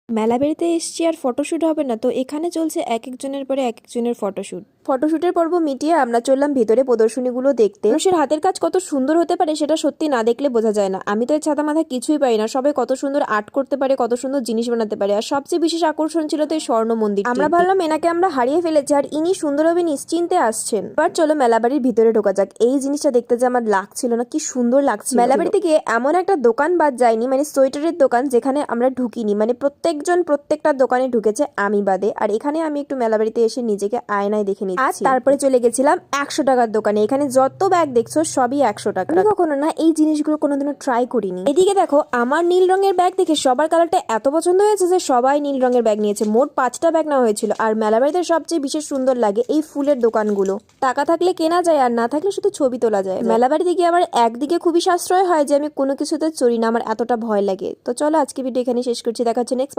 মেলাবেড়িতে এসছি আর ফটোশ্যুট হবে না, তো এখানে চলছে এক একজনের পরে এক একজনের ফটোশ্যুটের পর্ব মিটিয়ে আমরা চললাম ভিতরে প্রদর্শনীগুলো দেখতে। মানুষের হাতের কাজ কত সুন্দর হতে পারে সেটা সত্যি না দেখলে বোঝা যায় না। আমি তো এই ছাতা মাথা কিছুই পারি না, সবাই কত সুন্দর আর্ট করতে পারে, কত সুন্দর জিনিস বানাতে পারে। আর সবচেয়ে বিশেষ আকর্ষণ ছিল তো এই স্বর্ণ মন্দির। আমরা ভাবলাম এনাকে আমরা হারিয়ে ফেলেছি আর ইনি সুন্দরভাবে নিশ্চিন্তে আসছেন। এবার চলো মেলাবাড়ির ভিতরে ঢোকা যাক। এই জিনিসটা দেখতে যে আমার লাগছিল না, কি সুন্দর লাগছে। মেলাবাড়িতে গিয়ে এমন একটা দোকান বাদ যায়নি, মানে সোয়েটারের দোকান, যেখানে আমরা ঢুকিনি। মানে প্রত্যেকজন প্রত্যেকটা দোকানে ঢুকেছে, আমি বাদে। আর এখানে আমি একটু মেলাবাড়িতে এসে নিজেকে আয়নায় দেখে নিচ্ছি। আর তারপরে চলে গেছিলাম 100 টাকার দোকানে। এখানে যত ব্যাগ দেখছো সবই 100 টাকা। আমি কখনো না এই জিনিসগুলো কোনোদিনও ট্রাই করিনি। এদিকে দেখো, আমার নীল রঙের ব্যাগ দেখে সবার কালারটা এত পছন্দ হয়েছে যে সবাই নীল রঙের ব্যাগ নিয়েছে। মোট 5টা ব্যাগ নেওয়া হয়েছিল। আর মেলাবাড়িতে সবচেয়ে বিশেষ সুন্দর লাগে এই ফুলের দোকানগুলো। টাকা থাকলে কেনা যায়, আর না থাকলে শুধু ছবি তোলা যায়। মেলাবাড়িতে গিয়ে আবার একদিকে খুবই সাশ্রয় হয় যে আমি কোনো কিছুতে চড়ি না, আমার এতটা ভয় লাগে। তো চলো আজকে ভিডিও এখানে শেষ করছি, দেখা হচ্ছে নেক্সট।